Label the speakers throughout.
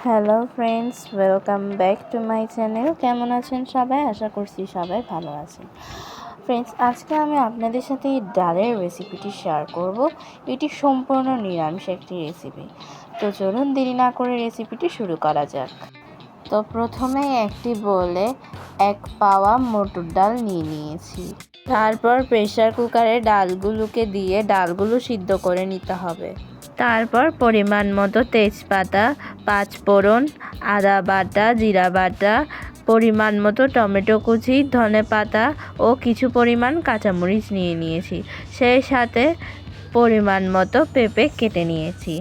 Speaker 1: Hello friends, welcome back to my channel. কেমন আছেন সবাই? আশা করছি সবাই ভালো আছেন। ফ্রেন্ডস, আজকে আমি আপনাদের সাথে এই ডালের রেসিপিটি শেয়ার করব। এটি সম্পূর্ণ নিরামিষ একটি রেসিপি। তো চলুন দেরি না করে রেসিপিটি শুরু করা যাক। তো প্রথমেই একটি বলে 1 পাওয়া মটর ডাল নিয়েছি। তারপর প্রেসার কুকারে ডালগুলোকে দিয়ে ডালগুলো সিদ্ধ করে নিতে হবে। তারপর পরিমাণ মতো তেজপাতা, 5 ফোড়ন, আদা বাটা, জিরা বাটা, পরিমাণ মতো টমেটো কুচি, ধনেপাতা ও কিছু পরিমাণ কাঁচামরিচ নিয়েছি। সেই সাথে পরিমাণ মতো পেঁপে কেটে নিয়েছি।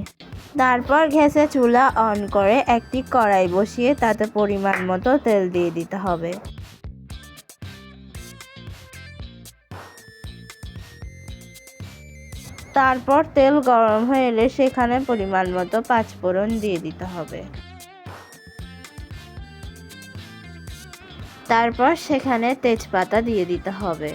Speaker 1: তারপর গ্যাসে চুলা অন করে একটি কড়াই বসিয়ে তাতে পরিমাণ মতো তেল দিয়ে দিতে হবে। তারপর তেল গরম হয়ে এলে সেখানে পরিমাণ মতো 5 ফোড়ন দিয়ে দিতে হবে। তারপর সেখানে তেজপাতা দিয়ে দিতে হবে।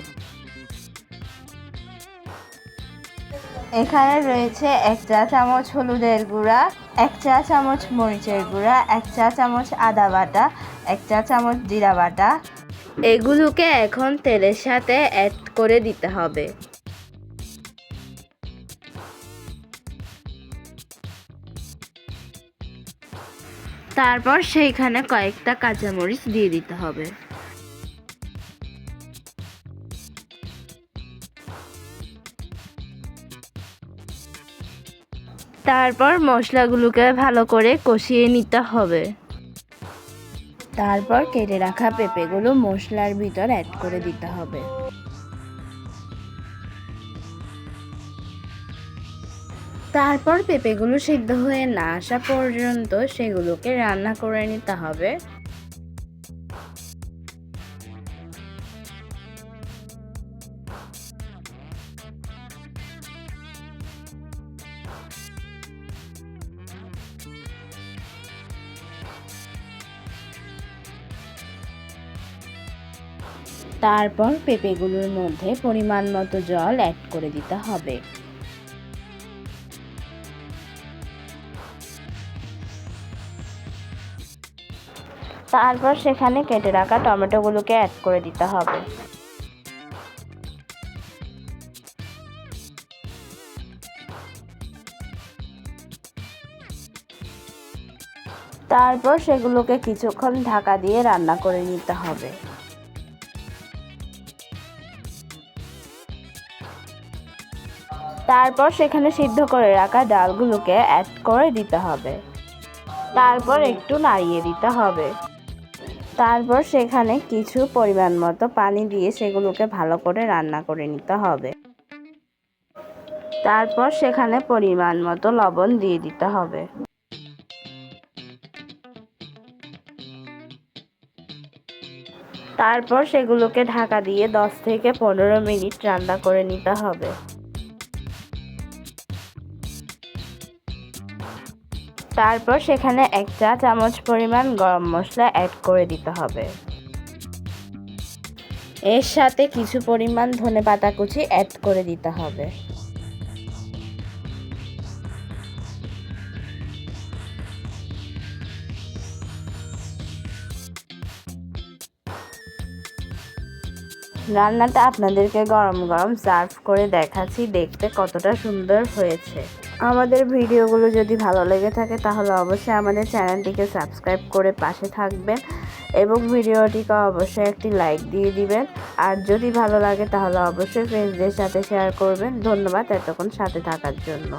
Speaker 1: এখানে রয়েছে 1 চা চামচ হলুদের গুঁড়া, 1 চা চামচ মরিচের গুঁড়া, 1 চা চামচ আদা বাটা, 1 চা চামচ জিরা বাটা। এগুলোকে এখন তেলের সাথে অ্যাড করে দিতে হবে। তারপর সেইখানে কয়েকটা কাঁচামরিচ দিয়ে দিতে হবে। তারপর মশলাগুলোকে ভালো করে কষিয়ে নিতে হবে। তারপর কেটে রাখা পেঁপেগুলো মশলার ভিতর অ্যাড করে দিতে হবে। তারপর পেঁপেগুলো সিদ্ধ হয়ে না আসা পর্যন্ত সেগুলোকে রান্না করে নিতে হবে। তারপর পেঁপেগুলোর মধ্যে পরিমাণ মতো জল অ্যাড করে দিতে হবে। তারপর সেখানে কেটে রাখা টমেটোগুলোকে অ্যাড করে দিতে হবে। তারপর সেগুলোকে কিছুক্ষণ ঢাকা দিয়ে রান্না করে নিতে হবে। তারপর সেখানে সিদ্ধ করে রাখা ডালগুলোকে অ্যাড করে দিতে হবে। তারপর একটু নাড়িয়ে দিতে হবে। তারপর সেখানে কিছু পরিমাণ মতো পানি দিয়ে সেগুলোকে ভালো করে রান্না করে নিতে হবে। তারপর সেখানে পরিমাণ মতো লবণ দিয়ে দিতে হবে। তারপর সেগুলোকে ঢাকা দিয়ে 10 থেকে 15 মিনিট রান্না করে নিতে হবে। তারপর সেখানে 1 চা চামচ পরিমাণ গরম মশলা অ্যাড করে দিতে হবে। এর সাথে কিছু পরিমাণ ধনেপাতা কুচি অ্যাড করে দিতে হবে। রান্নাটা আপনাদেরকে গরম গরম সার্ভ করে দেখাচ্ছি, দেখতে কতটা সুন্দর হয়েছে। আমাদের ভিডিওগুলো যদি ভালো লেগে থাকে তাহলে অবশ্যই আমাদের চ্যানেলটিকে সাবস্ক্রাইব করে পাশে থাকবেন এবং ভিডিওটিকে অবশ্যই একটি লাইক দিয়ে দিবেন। আর যদি ভালো লাগে তাহলে অবশ্যই ফ্রেন্ডসদের সাথে শেয়ার করবেন। ধন্যবাদ এতক্ষণ সাথে থাকার জন্য।